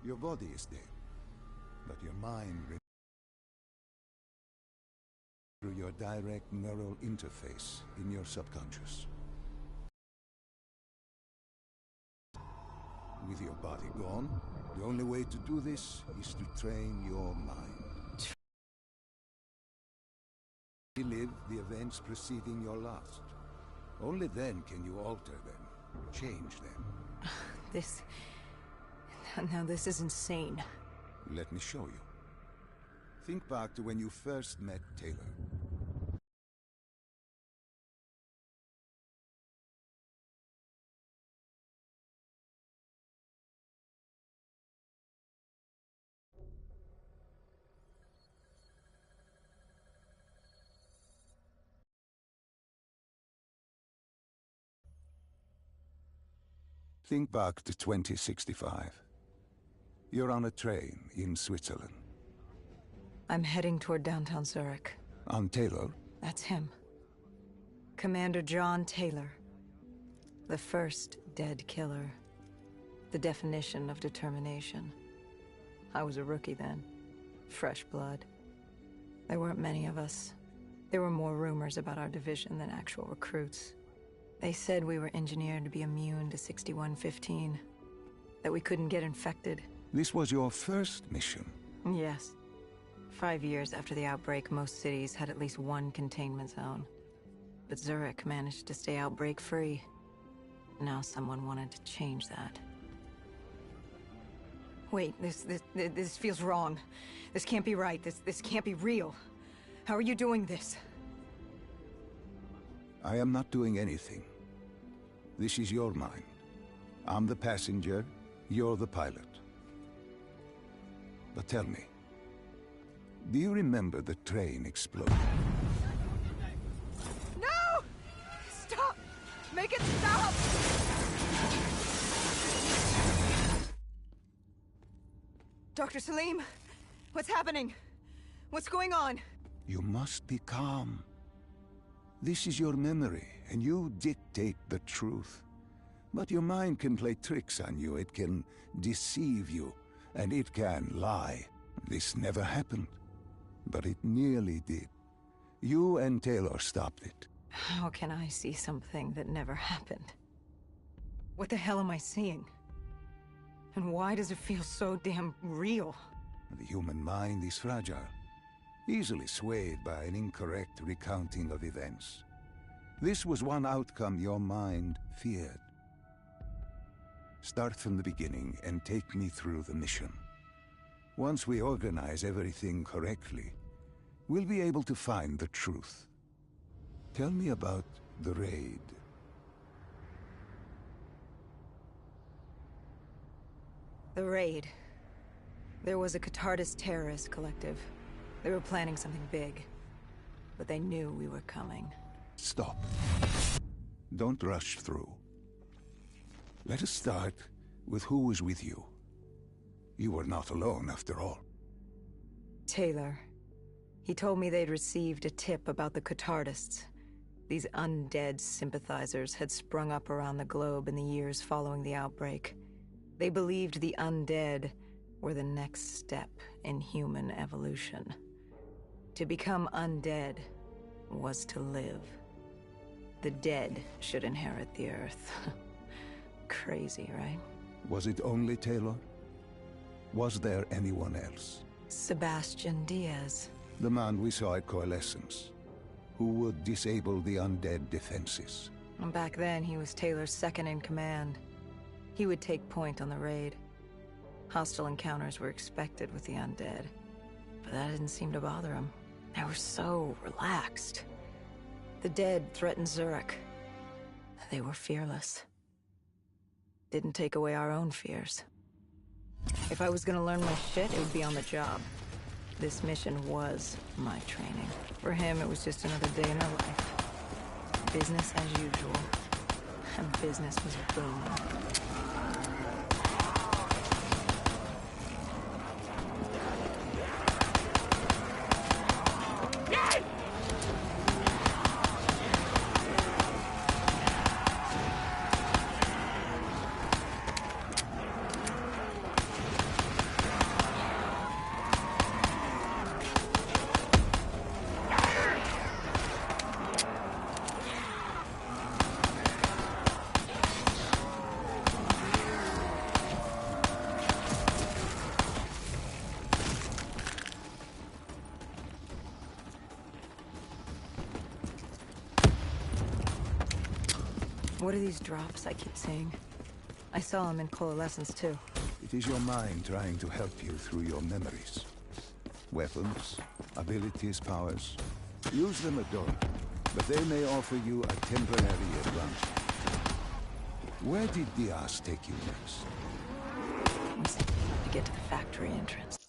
Your body is dead, but your mind through your direct neural interface in your subconscious. With your body gone, the only way to do this is to train your mind. Relive the events preceding your last. Only then can you alter them, change them. Now this is insane. Let me show you. Think back to when you first met Taylor. Think back to 2065. You're on a train in Switzerland. I'm heading toward downtown Zurich. On Taylor? That's him. Commander John Taylor. The first dead killer. The definition of determination. I was a rookie then. Fresh blood. There weren't many of us. There were more rumors about our division than actual recruits. They said we were engineered to be immune to 6115. That we couldn't get infected. This was your first mission? Yes. 5 years after the outbreak, most cities had at least one containment zone. But Zurich managed to stay outbreak-free. Now someone wanted to change that. Wait, this feels wrong. This can't be right. This can't be real. How are you doing this? I am not doing anything. This is your mind. I'm the passenger, you're the pilot. But tell me, do you remember the train exploding? No! Stop! Make it stop! Dr. Salim, what's happening? What's going on? You must be calm. This is your memory, and you dictate the truth. But your mind can play tricks on you. It can deceive you, and it can lie. This never happened, but it nearly did. You and Taylor stopped it. How can I see something that never happened? What the hell am I seeing? And why does it feel so damn real? The human mind is fragile, easily swayed by an incorrect recounting of events. This was one outcome your mind feared. Start from the beginning and take me through the mission. Once we organize everything correctly, we'll be able to find the truth. Tell me about the raid. The raid. There was a Catardist terrorist collective. They were planning something big, but they knew we were coming. Stop. Don't rush through. Let us start with who was with you. You were not alone, after all. Taylor. He told me they'd received a tip about the Catardists. These undead sympathizers had sprung up around the globe in the years following the outbreak. They believed the undead were the next step in human evolution. To become undead was to live. The dead should inherit the Earth. Crazy, right? Was it only Taylor? Was there anyone else? Sebastian Diaz. The man we saw at Coalescence, who would disable the undead defenses. And back then, he was Taylor's second in command. He would take point on the raid. Hostile encounters were expected with the undead, but that didn't seem to bother him. They were so relaxed. The dead threatened Zurich. They were fearless. Didn't take away our own fears. If I was gonna learn my shit, it would be on the job. This mission was my training. For him, it was just another day in our life. Business as usual. And business was booming. What are these drops I keep seeing? I saw them in Coalescence too. It is your mind trying to help you through your memories. Weapons, abilities, powers. Use them at dawn, but they may offer you a temporary advantage. Where did Diaz take you next? To get to the factory entrance.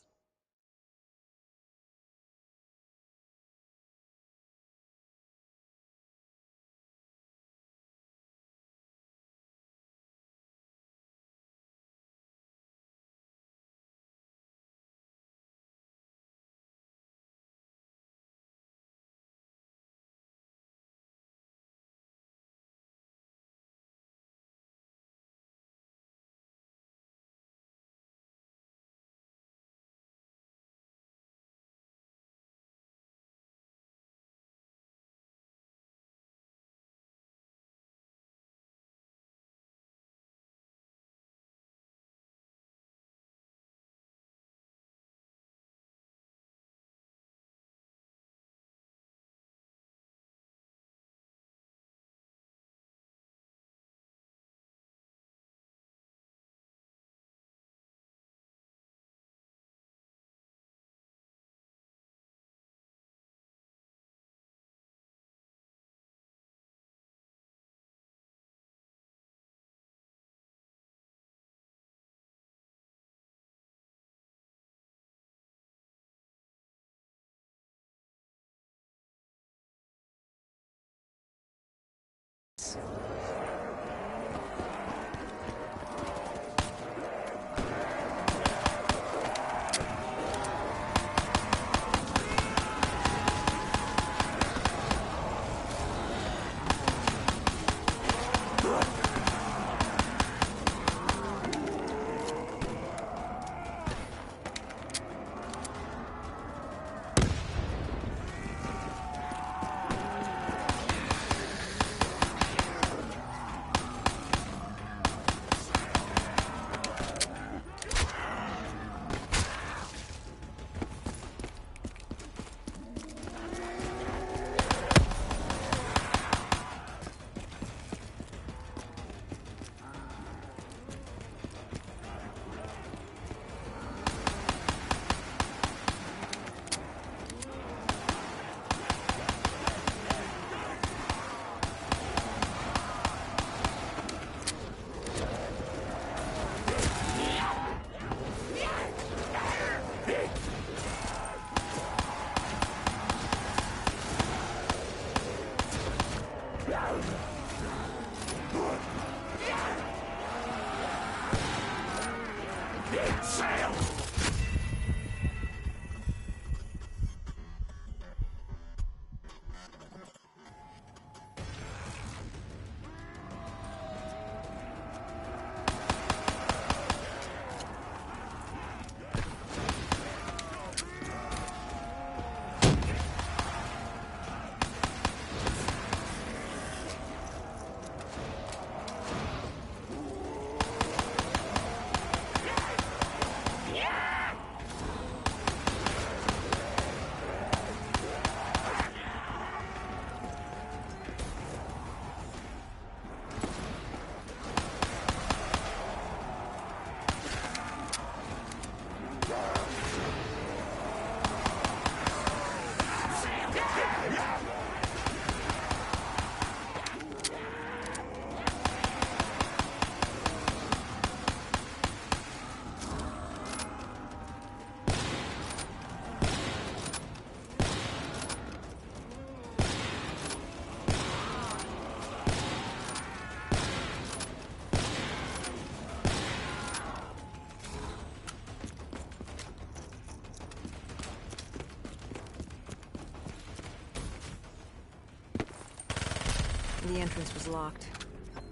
The entrance was locked.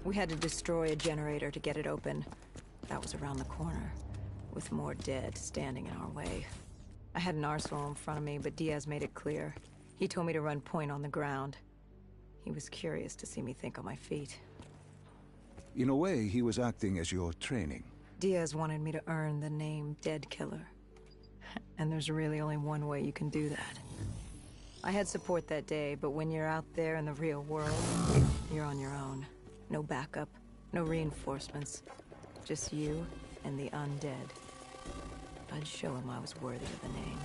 We had to destroy a generator to get it open. That was around the corner, with more dead standing in our way. I had an arsenal in front of me, but Diaz made it clear. He told me to run point on the ground. He was curious to see me think on my feet. In a way, he was acting as your training. Diaz wanted me to earn the name Dead Killer. And there's really only one way you can do that. I had support that day, but when you're out there in the real world, you're on your own. No backup, no reinforcements. Just you and the undead. I'd show him I was worthy of the name.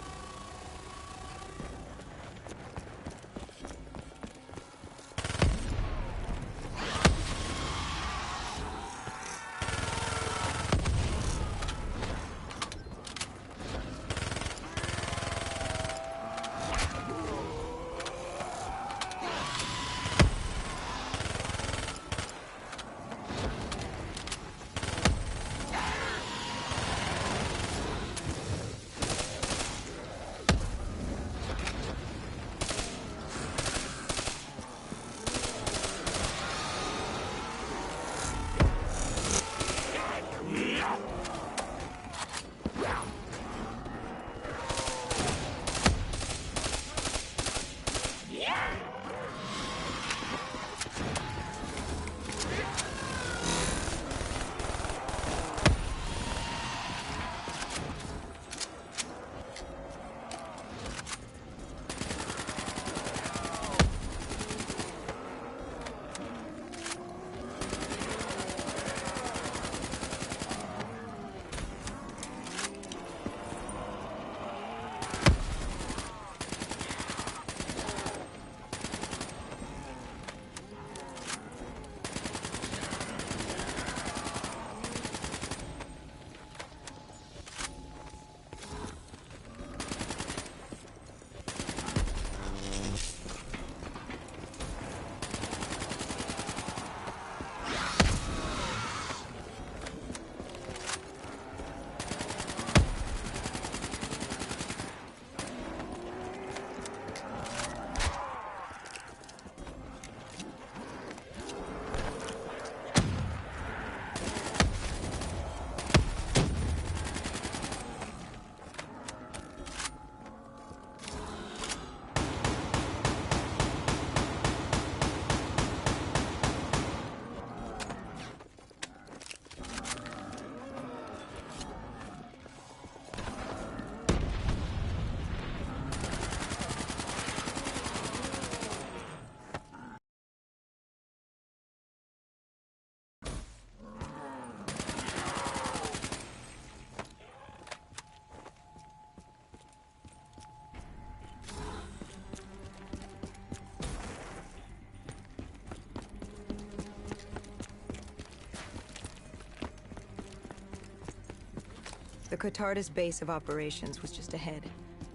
The Cotardis base of operations was just ahead.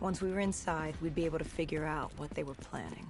Once we were inside, we'd be able to figure out what they were planning.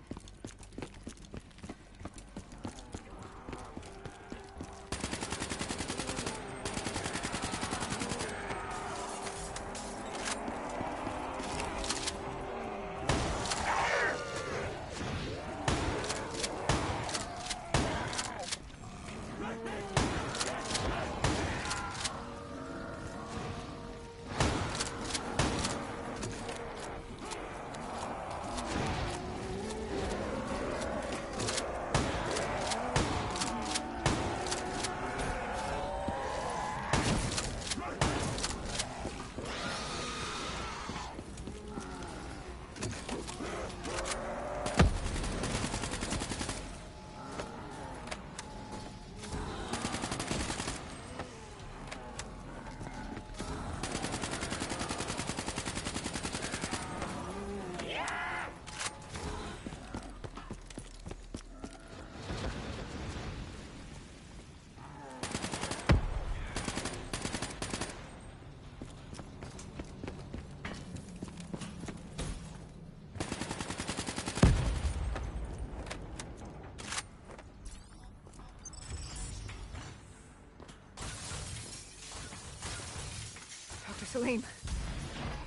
Salim,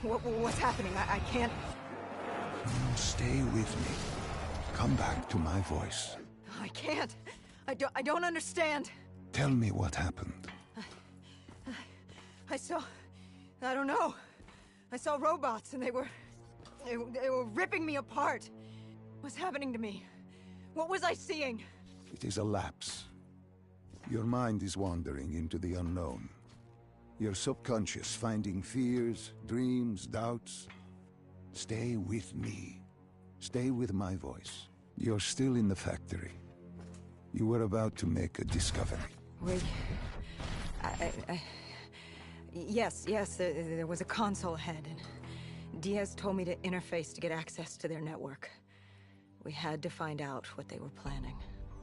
what's happening? I can't... Stay with me. Come back to my voice. I can't. I don't understand. Tell me what happened. I don't know. I saw robots and they were ripping me apart. What's happening to me? What was I seeing? It is a lapse. Your mind is wandering into the unknown. Your subconscious finding fears, dreams, doubts. Stay with me. Stay with my voice. You're still in the factory. You were about to make a discovery. We... Yes, there was a console ahead, and Diaz told me to interface to get access to their network. We had to find out what they were planning.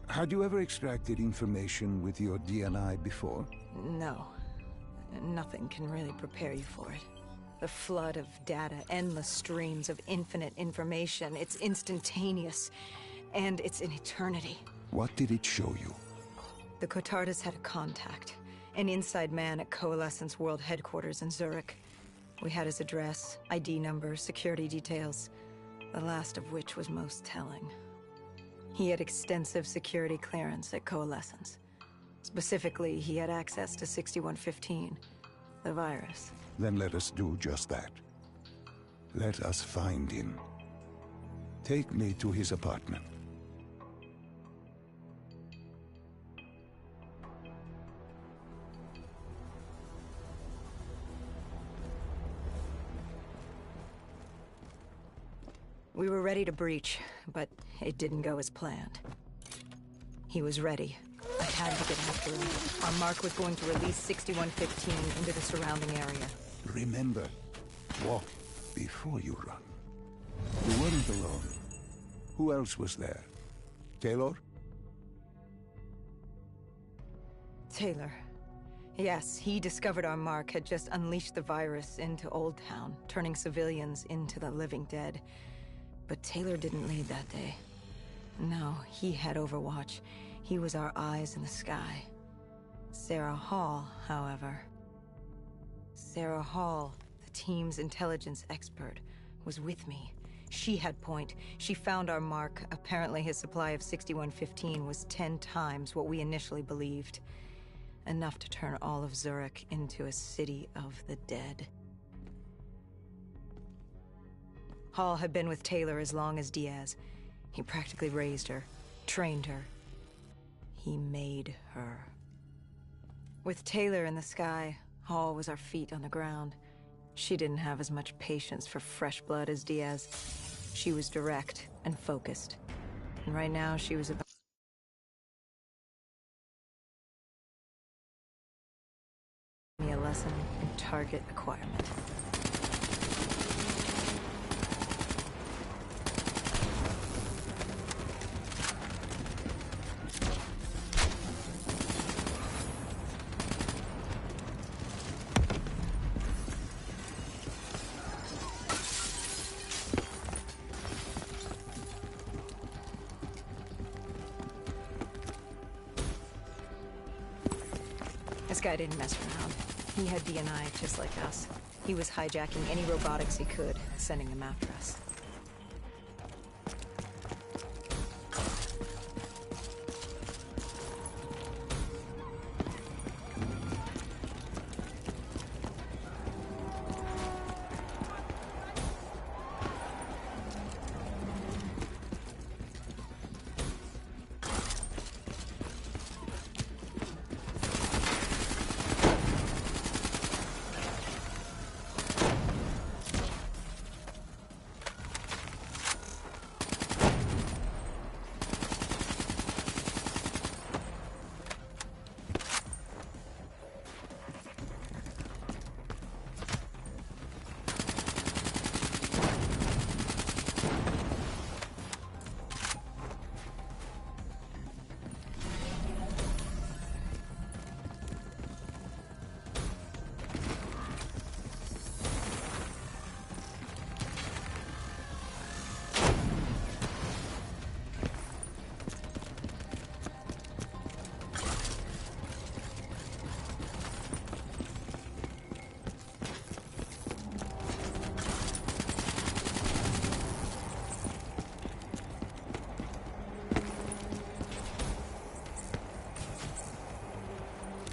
Had you ever extracted information with your DNI before? No. Nothing can really prepare you for it. The flood of data, endless streams of infinite information, it's instantaneous, and it's in eternity. What did it show you? The Cotardas had a contact, an inside man at Coalescence World Headquarters in Zurich. We had his address, ID number, security details, the last of which was most telling. He had extensive security clearance at Coalescence. Specifically, he had access to 6115, the virus. Then let us do just that. Let us find him. Take me to his apartment. We were ready to breach, but it didn't go as planned. He was ready. I had to get after him. Our mark was going to release 6115 into the surrounding area. Remember, walk before you run. You weren't alone. Who else was there? Taylor? Taylor. Yes, he discovered our mark had just unleashed the virus into Old Town, turning civilians into the living dead. But Taylor didn't lead that day. No, he had Overwatch. He was our eyes in the sky. Sarah Hall, however... Sarah Hall, the team's intelligence expert, was with me. She had point. She found our mark. Apparently his supply of 6115 was 10 times what we initially believed. Enough to turn all of Zurich into a city of the dead. Hall had been with Taylor as long as Diaz. He practically raised her, trained her. He made her. With Taylor in the sky, Hall was our feet on the ground. She didn't have as much patience for fresh blood as Diaz. She was direct and focused. And right now she was about me a lesson in target acquirement. This guy didn't mess around. He had DNI just like us. He was hijacking any robotics he could, sending them after us.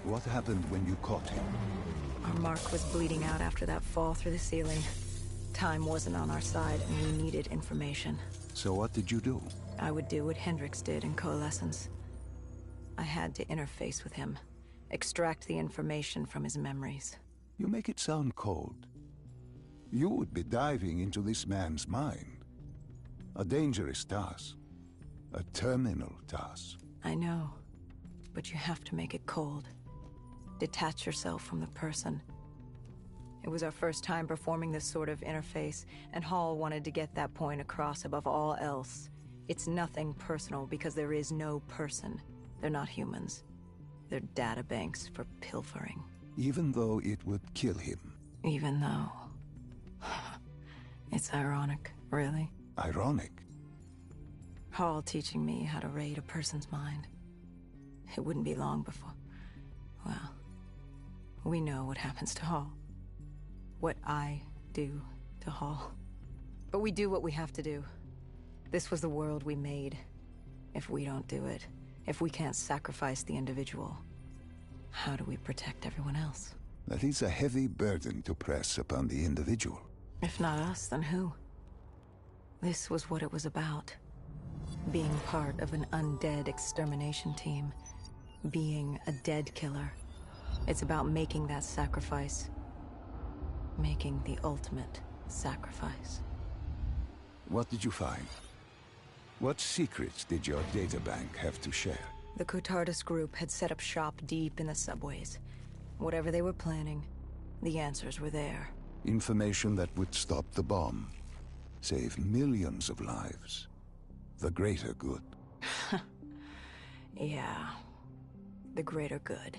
What happened when you caught him? Our mark was bleeding out after that fall through the ceiling. Time wasn't on our side, and we needed information. So what did you do? I would do what Hendricks did in Coalescence. I had to interface with him, extract the information from his memories. You make it sound cold. You would be diving into this man's mind. A dangerous task. A terminal task. I know, but you have to make it cold. Detach yourself from the person. It was our first time performing this sort of interface, and Hall wanted to get that point across above all else. It's nothing personal because there is no person. They're not humans. They're data banks for pilfering. Even though it would kill him. Even though... It's ironic, really. Ironic? Hall teaching me how to read a person's mind. It wouldn't be long before... Well, we know what happens to Hall. What I do to Hall. But we do what we have to do. This was the world we made. If we don't do it, if we can't sacrifice the individual, how do we protect everyone else? That is a heavy burden to press upon the individual. If not us, then who? This was what it was about. Being part of an undead extermination team. Being a dead killer. It's about making that sacrifice. Making the ultimate sacrifice. What did you find? What secrets did your databank have to share? The Cotardus group had set up shop deep in the subways. Whatever they were planning, the answers were there. Information that would stop the bomb. Save millions of lives. The greater good. Yeah. The greater good.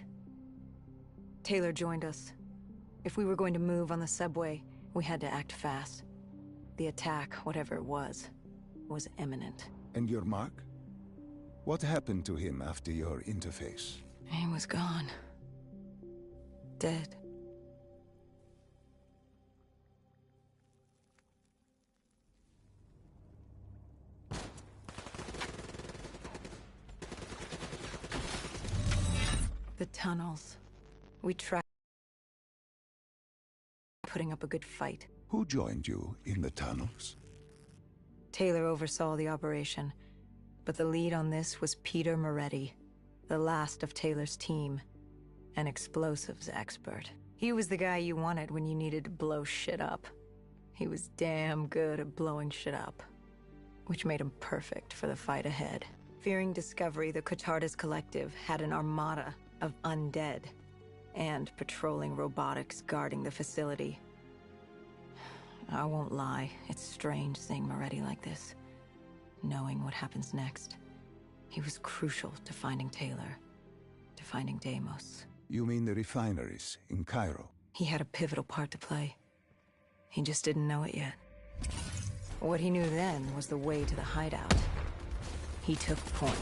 Taylor joined us. If we were going to move on the subway, we had to act fast. The attack, whatever it was imminent. And your mark? What happened to him after your interface? He was gone. Dead. The tunnels. We tried putting up a good fight. Who joined you in the tunnels? Taylor oversaw the operation, but the lead on this was Peter Moretti, the last of Taylor's team, an explosives expert. He was the guy you wanted when you needed to blow shit up. He was damn good at blowing shit up, which made him perfect for the fight ahead. Fearing discovery, the Cotardus Collective had an armada of undead and patrolling robotics guarding the facility. I won't lie, it's strange seeing Moretti like this, knowing what happens next. He was crucial to finding Taylor, to finding Deimos. You mean the refineries in Cairo? He had a pivotal part to play. He just didn't know it yet. What he knew then was the way to the hideout. He took point.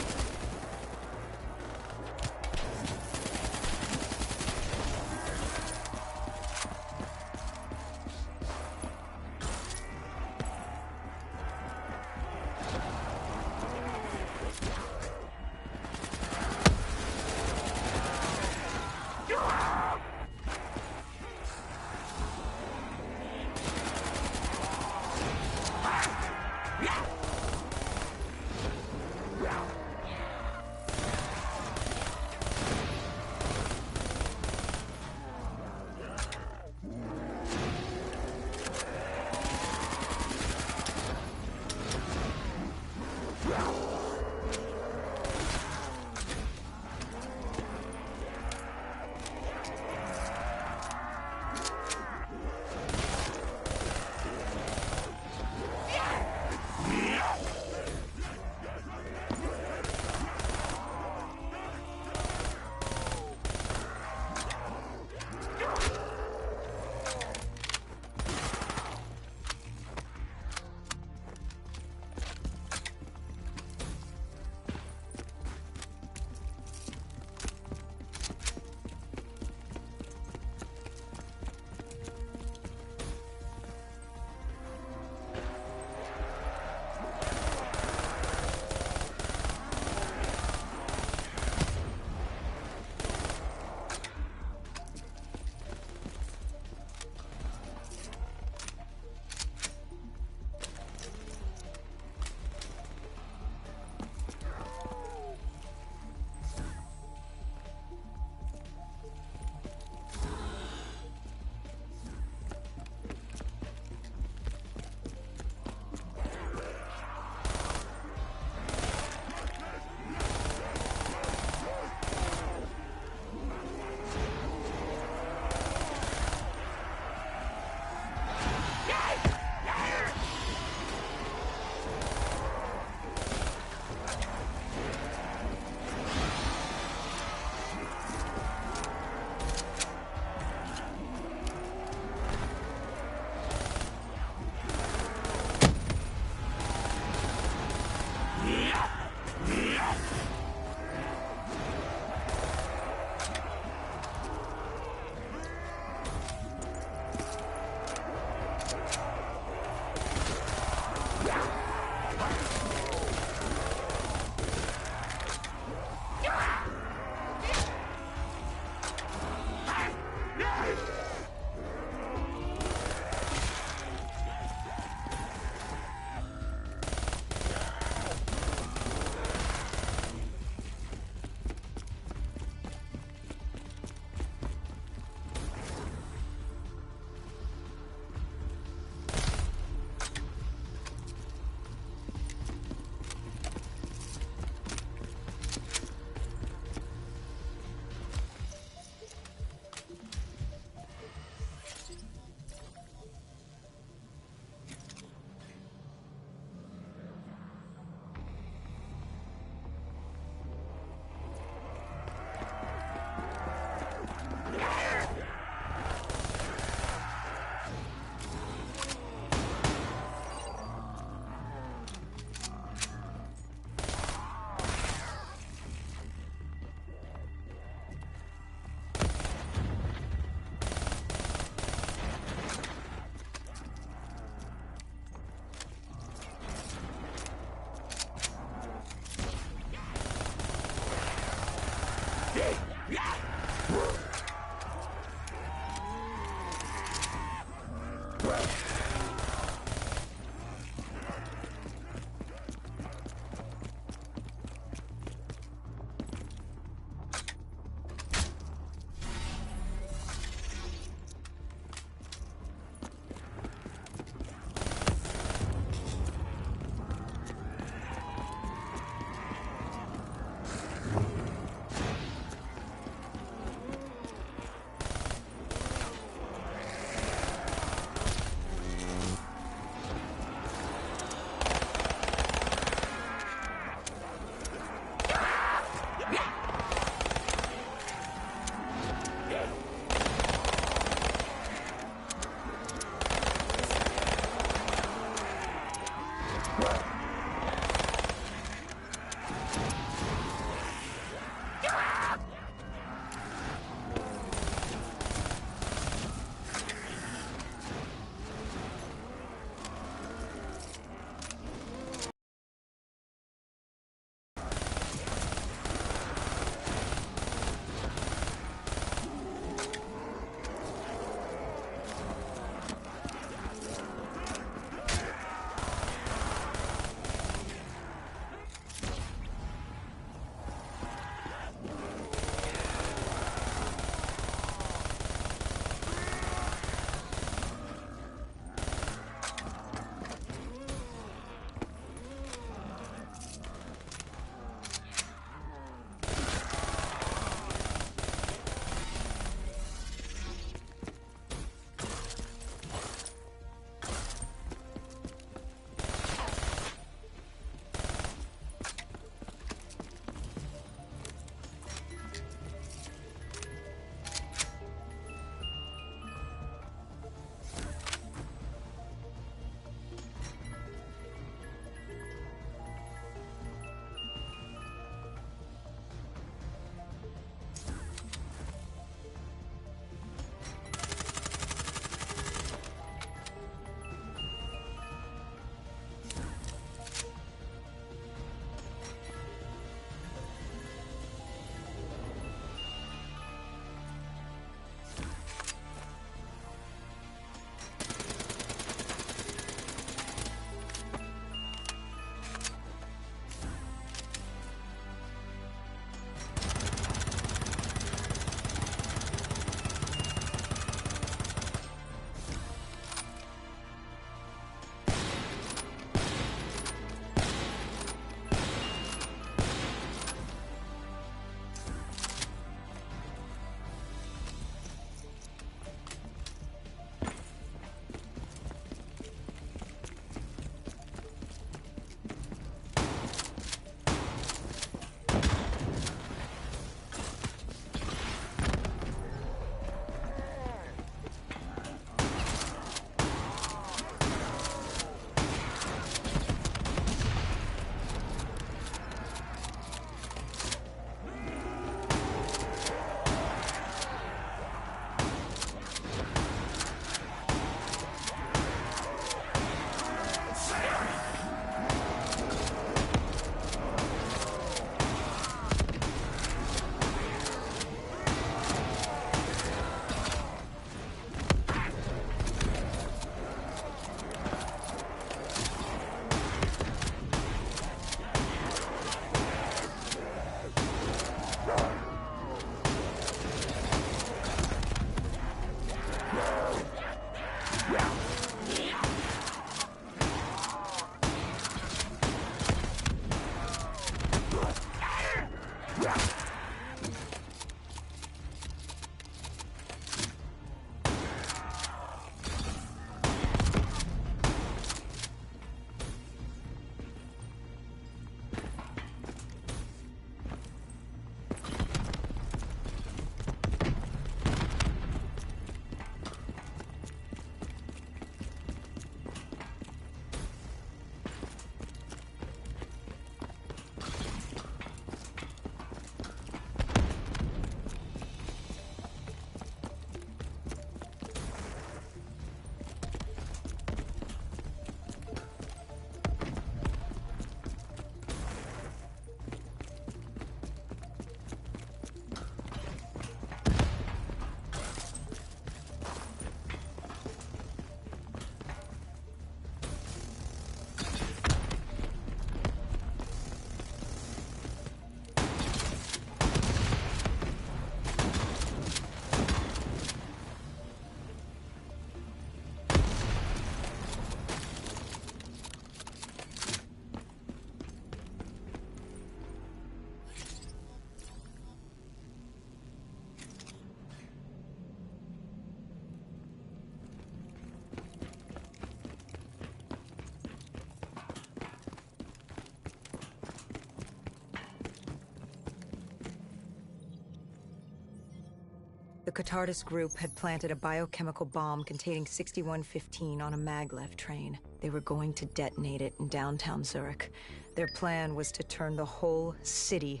Catardus group had planted a biochemical bomb containing 6115 on a maglev train. They were going to detonate it in downtown Zurich. Their plan was to turn the whole city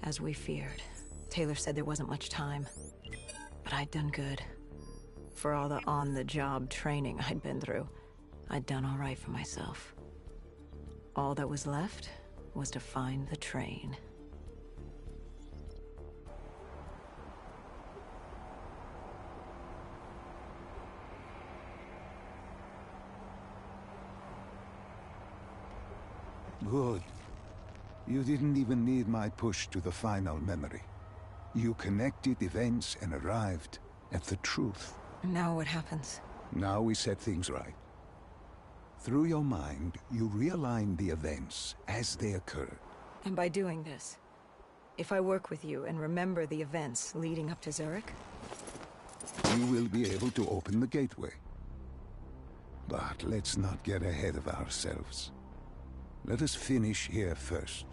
as we feared. Taylor said there wasn't much time, but I'd done good. For all the on-the-job training I'd been through, I'd done all right for myself. All that was left was to find the train. Good. You didn't even need my push to the final memory. You connected events and arrived at the truth. Now what happens? Now we set things right. Through your mind, you realign the events as they occurred. And by doing this, if I work with you and remember the events leading up to Zurich? You will be able to open the gateway. But let's not get ahead of ourselves. Let us finish here first.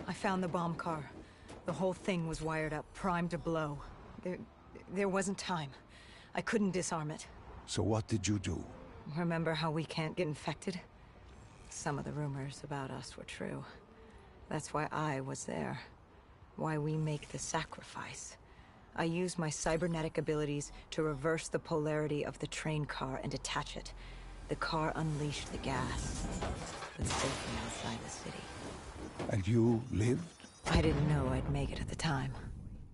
I found the bomb car. The whole thing was wired up, primed to blow. There wasn't time. I couldn't disarm it. So what did you do? Remember how we can't get infected? Some of the rumors about us were true. That's why I was there. Why we make the sacrifice. I used my cybernetic abilities to reverse the polarity of the train car and detach it. The car unleashed the gas, but safely outside the city. And you lived? I didn't know I'd make it at the time.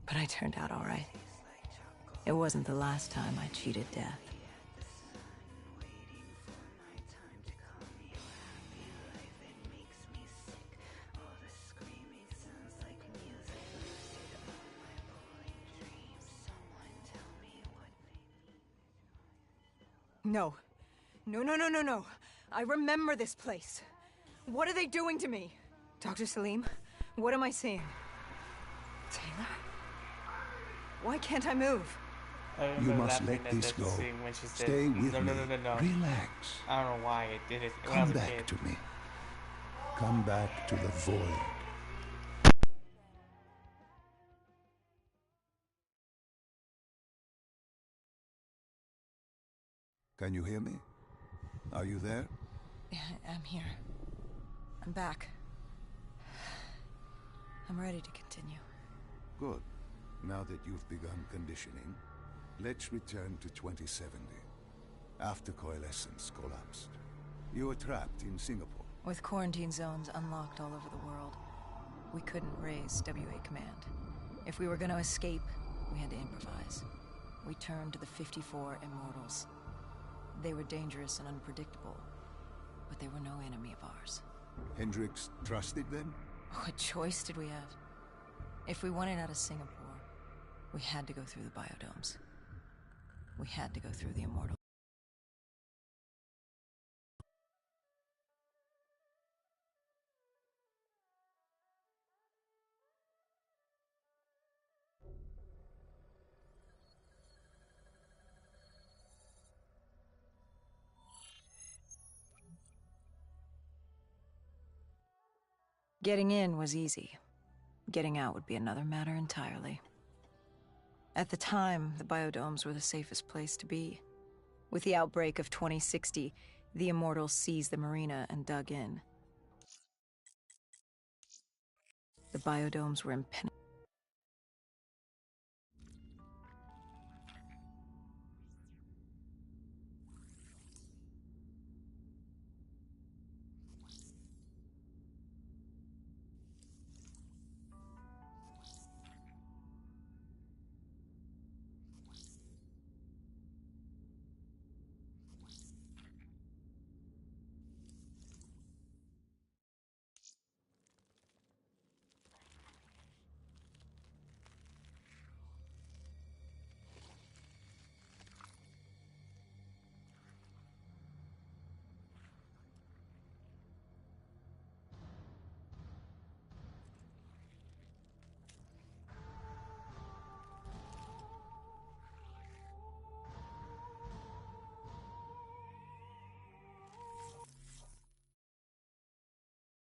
But I turned out all right. It wasn't the last time I cheated death. No. No, no, no, no, no. I remember this place. What are they doing to me? Dr. Salim, what am I seeing? Taylor? Why can't I move? You must let this go. Stay with me. Relax. I don't know why I did it when I Come was a back kid. to me. Come back to the void. Can you hear me? Are you there? I'm here. I'm back. I'm ready to continue. Good. Now that you've begun conditioning, let's return to 2070. After coalescence collapsed. You were trapped in Singapore. With quarantine zones unlocked all over the world, we couldn't raise WA command. If we were going to escape, we had to improvise. We turned to the 54 Immortals. They were dangerous and unpredictable, but they were no enemy of ours. Hendricks trusted them? What choice did we have? If we wanted out of Singapore, we had to go through the biodomes. We had to go through the Immortals. Getting in was easy. Getting out would be another matter entirely. At the time, the biodomes were the safest place to be. With the outbreak of 2060, the Immortals seized the marina and dug in. The biodomes were impenetrable.